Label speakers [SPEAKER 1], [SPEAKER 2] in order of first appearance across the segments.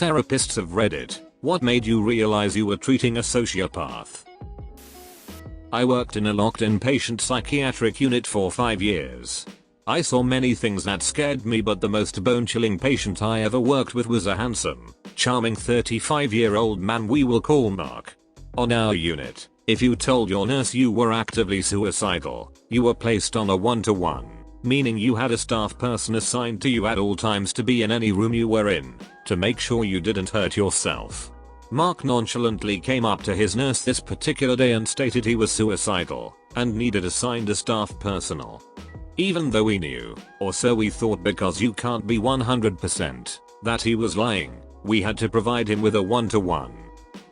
[SPEAKER 1] Therapists of Reddit, what made you realize you were treating a sociopath? I worked in a locked-in patient psychiatric unit for 5 years. I saw many things that scared me, but the most bone-chilling patient I ever worked with was a handsome, charming 35-year-old man we will call Mark. On our unit, if you told your nurse you were actively suicidal, you were placed on a 1-to-1, meaning you had a staff person assigned to you at all times to be in any room you were in, to make sure you didn't hurt yourself. Mark nonchalantly came up to his nurse this particular day and stated he was suicidal and needed assigned a staff personnel. Even though we knew, or so we thought because you can't be 100%, that he was lying, we had to provide him with a 1-to-1.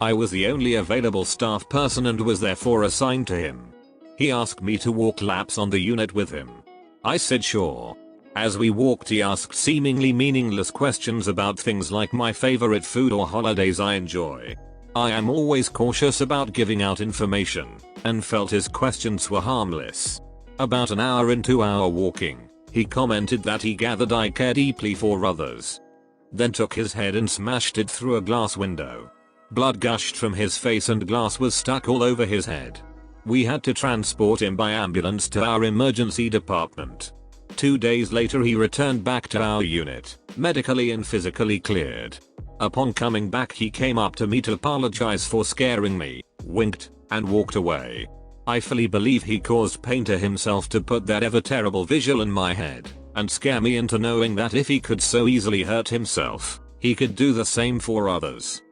[SPEAKER 1] I was the only available staff person and was therefore assigned to him. He asked me to walk laps on the unit with him. I said sure. As we walked he asked seemingly meaningless questions about things like my favorite food or holidays I enjoy. I am always cautious about giving out information, and felt his questions were harmless. About an hour into our walking, he commented that he gathered I care deeply for others. Then took his head and smashed it through a glass window. Blood gushed from his face and glass was stuck all over his head. We had to transport him by ambulance to our emergency department. 2 days later he returned back to our unit, medically and physically cleared. Upon coming back he came up to me to apologize for scaring me, winked, and walked away. I fully believe he caused pain to himself to put that ever terrible visual in my head, and scare me into knowing that if he could so easily hurt himself, he could do the same for others.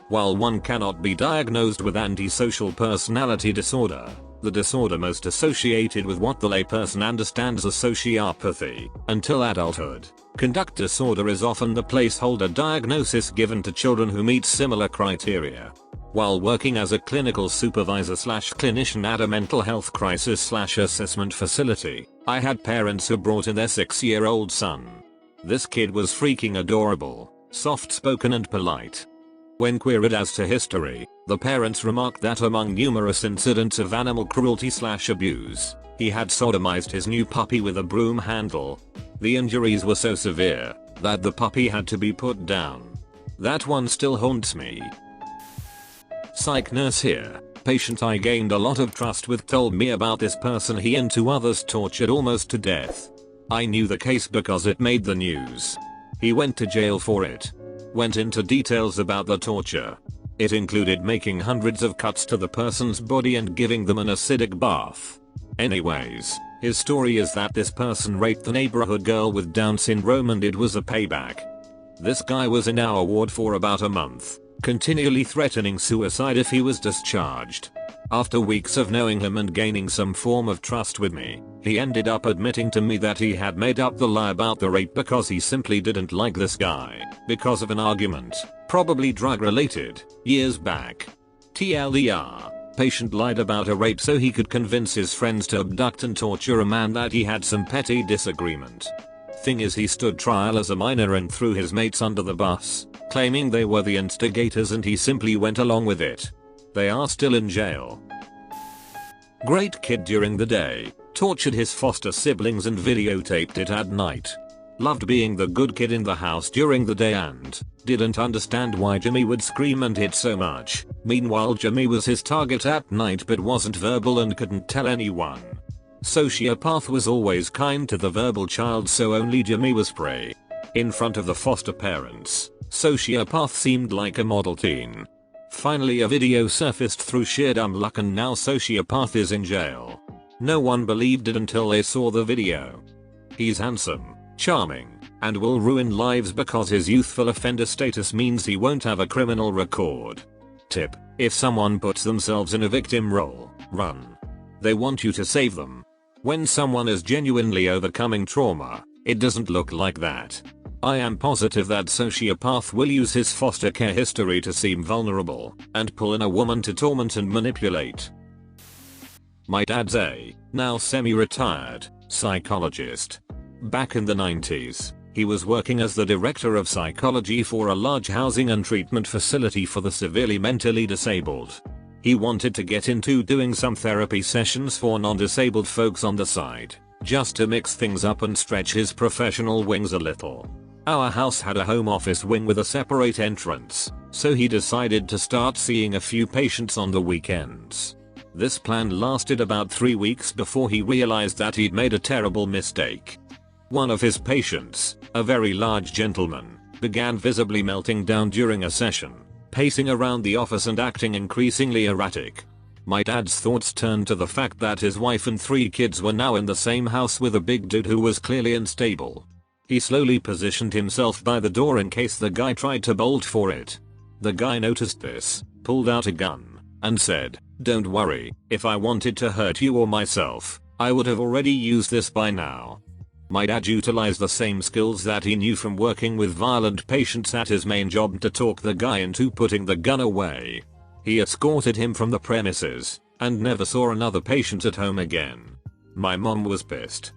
[SPEAKER 1] While one cannot be diagnosed with antisocial personality disorder, the disorder most associated with what the layperson understands as sociopathy, until adulthood, conduct disorder is often the placeholder diagnosis given to children who meet similar criteria. While working as a clinical supervisor/clinician at a mental health crisis/assessment facility, I had parents who brought in their 6-year-old son. This kid was freaking adorable, soft-spoken and polite. When queried as to history, the parents remarked that among numerous incidents of animal cruelty/abuse, he had sodomized his new puppy with a broom handle. The injuries were so severe that the puppy had to be put down. That one still haunts me. Psych nurse here. Patient I gained a lot of trust with told me about this person he and 2 others tortured almost to death. I knew the case because it made the news. He went to jail for it. Went into details about the torture. It included making hundreds of cuts to the person's body and giving them an acidic bath. Anyways, his story is that this person raped the neighborhood girl with Down syndrome and it was a payback. This guy was in our ward for about a month, continually threatening suicide if he was discharged. After weeks of knowing him and gaining some form of trust with me, he ended up admitting to me that he had made up the lie about the rape because he simply didn't like this guy, because of an argument, probably drug related, years back. TLDR, patient lied about a rape so he could convince his friends to abduct and torture a man that he had some petty disagreement. Thing is, he stood trial as a minor and threw his mates under the bus, claiming they were the instigators and he simply went along with it. They are still in jail. Great kid during the day, tortured his foster siblings and videotaped it at night. Loved being the good kid in the house during the day and didn't understand why Jimmy would scream and hit so much. Meanwhile Jimmy was his target at night but wasn't verbal and couldn't tell anyone. Sociopath was always kind to the verbal child so only Jimmy was prey. In front of the foster parents, Sociopath seemed like a model teen. Finally a video surfaced through sheer dumb luck and now Sociopath is in jail. No one believed it until they saw the video. He's handsome, charming, and will ruin lives because his youthful offender status means he won't have a criminal record. Tip: if someone puts themselves in a victim role, run. They want you to save them. When someone is genuinely overcoming trauma, it doesn't look like that. I am positive that Sociopath will use his foster care history to seem vulnerable and pull in a woman to torment and manipulate. My dad's a, now semi-retired, psychologist. Back in the 90s, he was working as the director of psychology for a large housing and treatment facility for the severely mentally disabled. He wanted to get into doing some therapy sessions for non-disabled folks on the side, just to mix things up and stretch his professional wings a little. Our house had a home office wing with a separate entrance, so he decided to start seeing a few patients on the weekends. This plan lasted about 3 weeks before he realized that he'd made a terrible mistake. One of his patients, a very large gentleman, began visibly melting down during a session, pacing around the office and acting increasingly erratic. My dad's thoughts turned to the fact that his wife and 3 kids were now in the same house with a big dude who was clearly unstable. He slowly positioned himself by the door in case the guy tried to bolt for it. The guy noticed this, pulled out a gun, and said, "Don't worry, if I wanted to hurt you or myself, I would have already used this by now." My dad utilized the same skills that he knew from working with violent patients at his main job to talk the guy into putting the gun away. He escorted him from the premises, and never saw another patient at home again. My mom was pissed.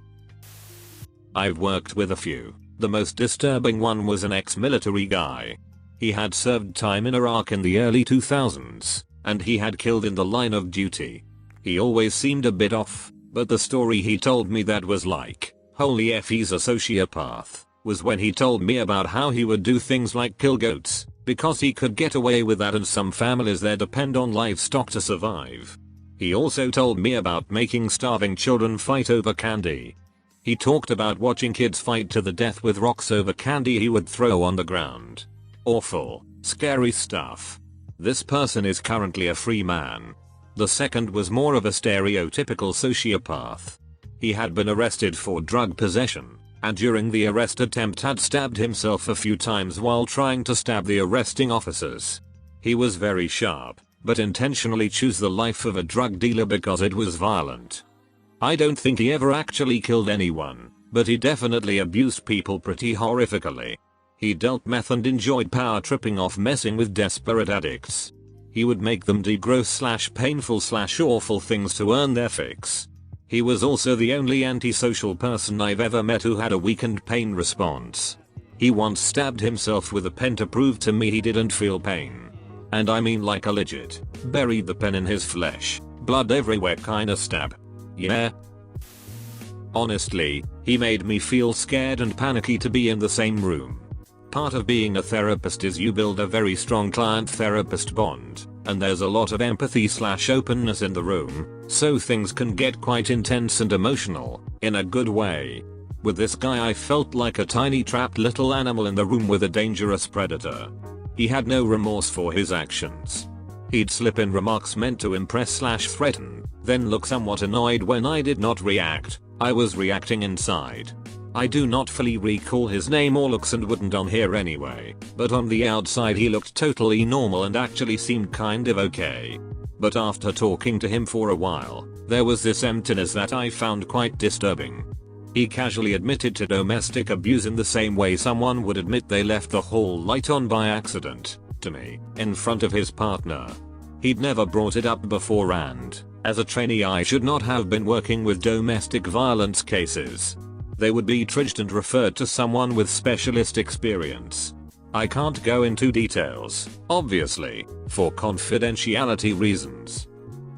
[SPEAKER 1] I've worked with a few. The most disturbing one was an ex-military guy. He had served time in Iraq in the early 2000s, and he had killed in the line of duty. He always seemed a bit off, but the story he told me that was like, "Holy F, he's a sociopath," was when he told me about how he would do things like kill goats, because he could get away with that and some families there depend on livestock to survive. He also told me about making starving children fight over candy. He talked about watching kids fight to the death with rocks over candy he would throw on the ground. Awful, scary stuff. This person is currently a free man. The second was more of a stereotypical sociopath. He had been arrested for drug possession, and during the arrest attempt had stabbed himself a few times while trying to stab the arresting officers. He was very sharp, but intentionally chose the life of a drug dealer because it was violent. I don't think he ever actually killed anyone, but he definitely abused people pretty horrifically. He dealt meth and enjoyed power tripping off messing with desperate addicts. He would make them do gross/painful/awful things to earn their fix. He was also the only antisocial person I've ever met who had a weakened pain response. He once stabbed himself with a pen to prove to me he didn't feel pain. And I mean like a legit, buried the pen in his flesh, blood everywhere kinda stab. Yeah. Honestly, he made me feel scared and panicky to be in the same room. Part of being a therapist is you build a very strong client-therapist bond, and there's a lot of empathy/openness in the room, so things can get quite intense and emotional, in a good way. With this guy I felt like a tiny trapped little animal in the room with a dangerous predator. He had no remorse for his actions. He'd slip in remarks meant to impress/threaten, then look somewhat annoyed when I did not react. I was reacting inside. I do not fully recall his name or looks and wouldn't on here anyway, but on the outside he looked totally normal and actually seemed kind of okay. But after talking to him for a while, there was this emptiness that I found quite disturbing. He casually admitted to domestic abuse in the same way someone would admit they left the hall light on by accident, to me, in front of his partner. He'd never brought it up before, and, as a trainee, I should not have been working with domestic violence cases. They would be triaged and referred to someone with specialist experience. I can't go into details, obviously, for confidentiality reasons.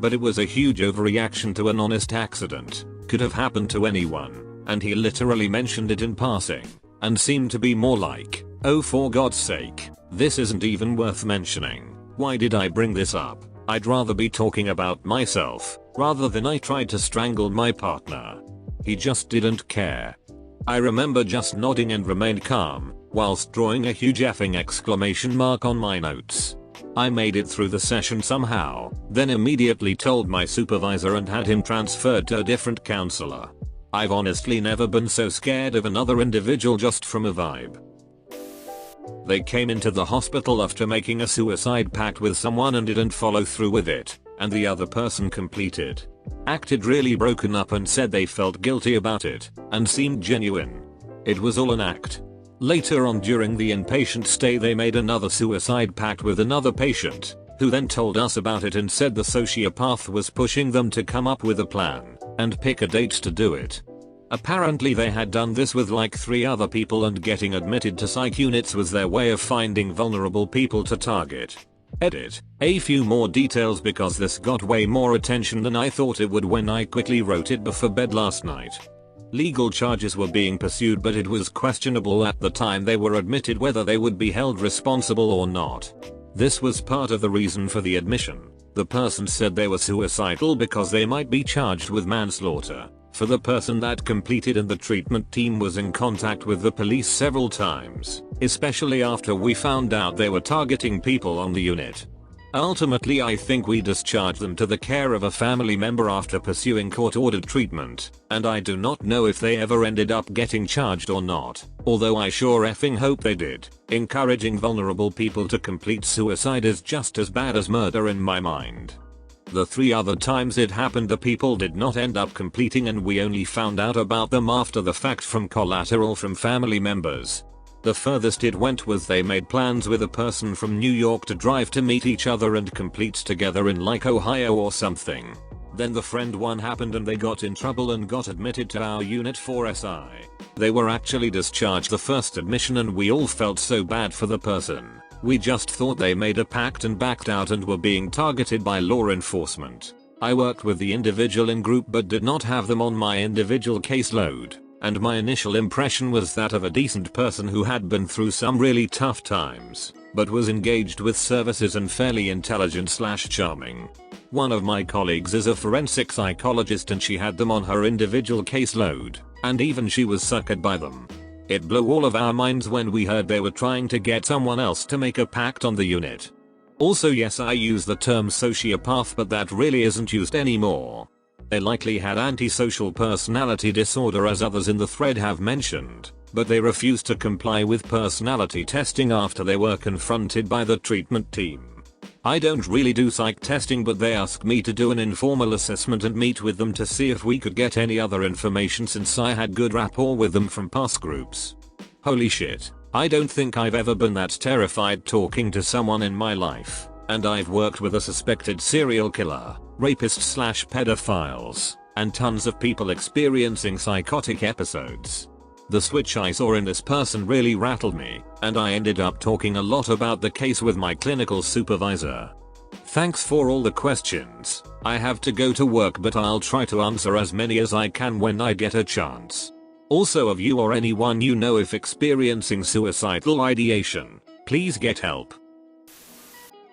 [SPEAKER 1] But it was a huge overreaction to an honest accident, could have happened to anyone, and he literally mentioned it in passing, and seemed to be more like, "Oh, for God's sake, this isn't even worth mentioning. Why did I bring this up? I'd rather be talking about myself, rather than I tried to strangle my partner." He just didn't care. I remember just nodding and remained calm, whilst drawing a huge effing exclamation mark on my notes. I made it through the session somehow, then immediately told my supervisor and had him transferred to a different counselor. I've honestly never been so scared of another individual just from a vibe. They came into the hospital after making a suicide pact with someone and didn't follow through with it, and the other person completed. Acted really broken up and said they felt guilty about it, and seemed genuine. It was all an act. Later on during the inpatient stay they made another suicide pact with another patient, who then told us about it and said the sociopath was pushing them to come up with a plan, and pick a date to do it. Apparently they had done this with like 3 other people and getting admitted to psych units was their way of finding vulnerable people to target. Edit. A few more details because this got way more attention than I thought it would when I quickly wrote it before bed last night. Legal charges were being pursued, but it was questionable at the time they were admitted whether they would be held responsible or not. This was part of the reason for the admission. The person said they were suicidal because they might be charged with manslaughter. For the person that completed, and the treatment team was in contact with the police several times, especially after we found out they were targeting people on the unit. Ultimately, I think we discharged them to the care of a family member after pursuing court-ordered treatment, and I do not know if they ever ended up getting charged or not, although I sure effing hope they did. Encouraging vulnerable people to complete suicide is just as bad as murder in my mind. The 3 other times it happened, the people did not end up completing, and we only found out about them after the fact from collateral from family members. The furthest it went was they made plans with a person from New York to drive to meet each other and complete together in like Ohio or something. Then the friend one happened and they got in trouble and got admitted to our unit for SI. They were actually discharged the first admission, and we all felt so bad for the person. We just thought they made a pact and backed out and were being targeted by law enforcement. I worked with the individual in group but did not have them on my individual caseload, and my initial impression was that of a decent person who had been through some really tough times, but was engaged with services and fairly intelligent/charming. One of my colleagues is a forensic psychologist and she had them on her individual caseload, and even she was suckered by them. It blew all of our minds when we heard they were trying to get someone else to make a pact on the unit. Also, yes, I use the term sociopath, but that really isn't used anymore. They likely had antisocial personality disorder, as others in the thread have mentioned, but they refused to comply with personality testing after they were confronted by the treatment team. I don't really do psych testing, but they asked me to do an informal assessment and meet with them to see if we could get any other information, since I had good rapport with them from past groups. Holy shit, I don't think I've ever been that terrified talking to someone in my life, and I've worked with a suspected serial killer, rapists/pedophiles, and tons of people experiencing psychotic episodes. The switch I saw in this person really rattled me, and I ended up talking a lot about the case with my clinical supervisor. Thanks for all the questions. I have to go to work, but I'll try to answer as many as I can when I get a chance. Also, of you or anyone you know if experiencing suicidal ideation, please get help.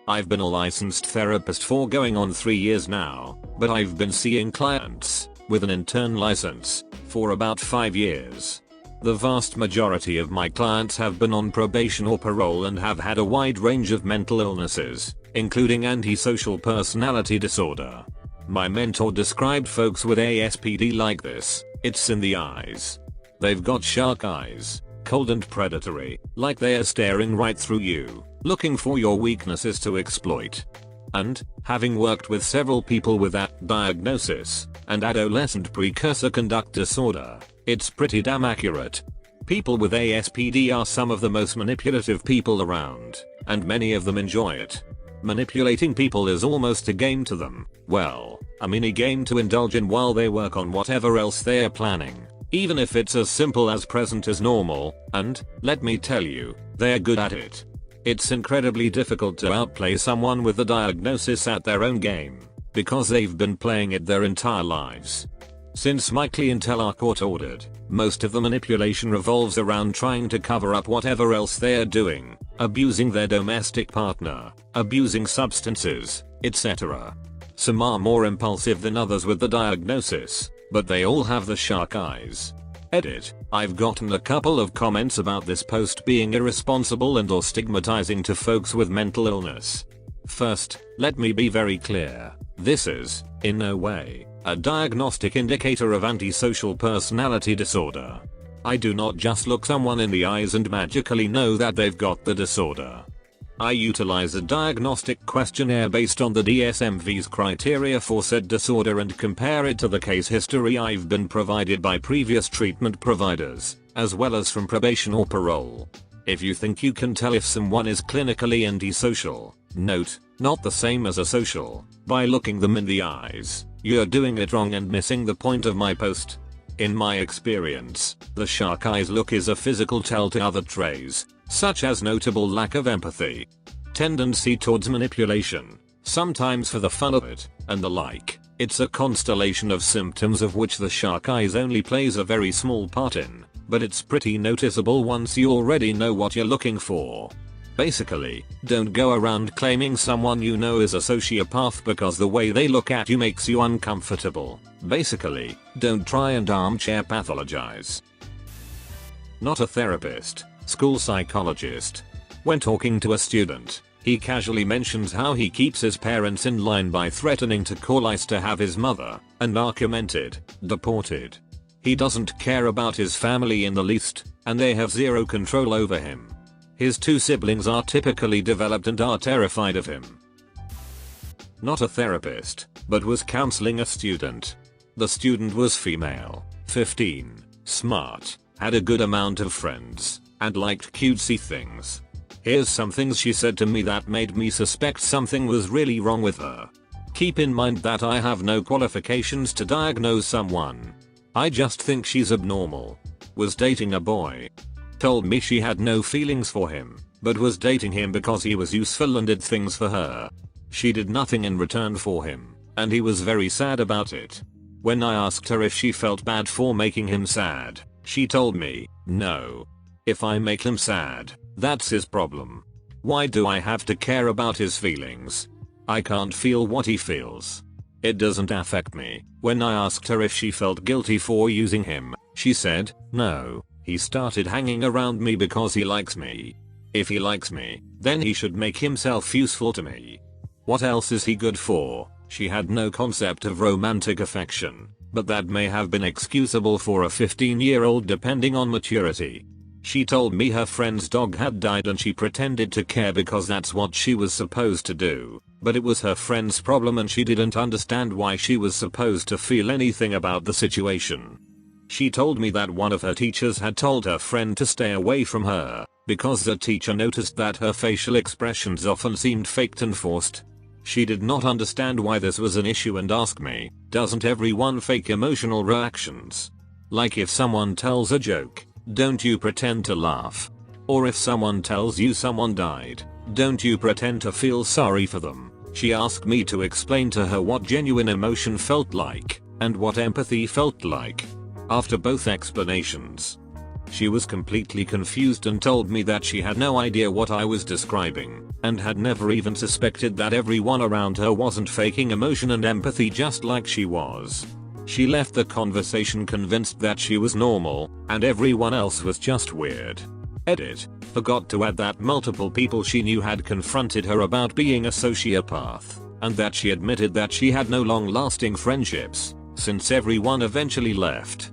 [SPEAKER 1] I've been a licensed therapist for going on 3 years now, but I've been seeing clients with an intern license for about 5 years. The vast majority of my clients have been on probation or parole and have had a wide range of mental illnesses, including antisocial personality disorder. My mentor described folks with ASPD like this: it's in the eyes. They've got shark eyes, cold and predatory, like they are staring right through you, looking for your weaknesses to exploit. And, having worked with several people with that diagnosis and adolescent precursor conduct disorder, it's pretty damn accurate. People with ASPD are some of the most manipulative people around, and many of them enjoy it. Manipulating people is almost a game to them. Well, a mini game to indulge in while they work on whatever else they're planning, even if it's as simple as present as normal, and, let me tell you, they're good at it. It's incredibly difficult to outplay someone with the diagnosis at their own game, because they've been playing it their entire lives. Since my clientele are court-ordered, most of the manipulation revolves around trying to cover up whatever else they're doing, abusing their domestic partner, abusing substances, etc. Some are more impulsive than others with the diagnosis, but they all have the shark eyes. Edit. I've gotten a couple of comments about this post being irresponsible and or stigmatizing to folks with mental illness. First, let me be very clear. This is, in no way, a diagnostic indicator of antisocial personality disorder. I do not just look someone in the eyes and magically know that they've got the disorder. I utilize a diagnostic questionnaire based on the DSM-V's criteria for said disorder and compare it to the case history I've been provided by previous treatment providers, as well as from probation or parole. If you think you can tell if someone is clinically antisocial, note, not the same as asocial, by looking them in the eyes, you're doing it wrong and missing the point of my post. In my experience, the shark eyes look is a physical tell to other traits, such as notable lack of empathy, tendency towards manipulation, sometimes for the fun of it, and the like. It's a constellation of symptoms of which the shark eyes only plays a very small part in, but it's pretty noticeable once you already know what you're looking for. Basically, don't go around claiming someone you know is a sociopath because the way they look at you makes you uncomfortable. Basically, don't try and armchair pathologize. Not a therapist, school psychologist. When talking to a student, he casually mentions how he keeps his parents in line by threatening to call ICE to have his mother, undocumented, deported. He doesn't care about his family in the least, and they have zero control over him. His 2 siblings are typically developed and are terrified of him. Not a therapist, but was counseling a student. The student was female, 15, smart, had a good amount of friends, and liked cutesy things. Here's some things she said to me that made me suspect something was really wrong with her. Keep in mind that I have no qualifications to diagnose someone. I just think she's abnormal. Was dating a boy. Told me she had no feelings for him, but was dating him because he was useful and did things for her. She did nothing in return for him, and he was very sad about it. When I asked her if she felt bad for making him sad, she told me, no. If I make him sad, that's his problem. Why do I have to care about his feelings? I can't feel what he feels. It doesn't affect me. When I asked her if she felt guilty for using him, she said, no. He started hanging around me because he likes me. If he likes me, then he should make himself useful to me. What else is he good for? She had no concept of romantic affection, but that may have been excusable for a 15-year-old depending on maturity. She told me her friend's dog had died and she pretended to care because that's what she was supposed to do, but it was her friend's problem and she didn't understand why she was supposed to feel anything about the situation. She told me that one of her teachers had told her friend to stay away from her, because the teacher noticed that her facial expressions often seemed faked and forced. She did not understand why this was an issue and asked me, doesn't everyone fake emotional reactions? Like if someone tells a joke, don't you pretend to laugh? Or if someone tells you someone died, don't you pretend to feel sorry for them? She asked me to explain to her what genuine emotion felt like, and what empathy felt like. After both explanations, she was completely confused and told me that she had no idea what I was describing, and had never even suspected that everyone around her wasn't faking emotion and empathy just like she was. She left the conversation convinced that she was normal, and everyone else was just weird. Edit. Forgot to add that multiple people she knew had confronted her about being a sociopath, and that she admitted that she had no long-lasting friendships, since everyone eventually left.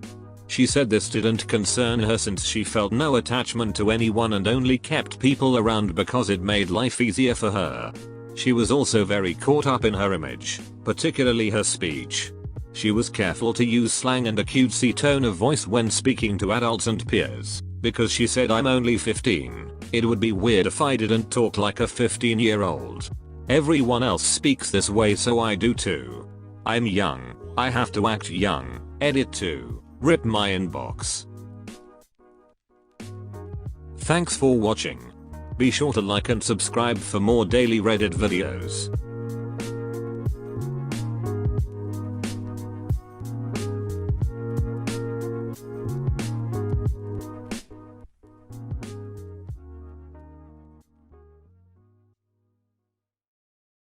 [SPEAKER 1] She said this didn't concern her since she felt no attachment to anyone and only kept people around because it made life easier for her. She was also very caught up in her image, particularly her speech. She was careful to use slang and a cutesy tone of voice when speaking to adults and peers, because she said, I'm only 15, it would be weird if I didn't talk like a 15-year-old. Everyone else speaks this way so I do too. I'm young, I have to act young. Edit 2. Rip my inbox. Thanks for watching. Be sure to like and subscribe for more daily Reddit videos.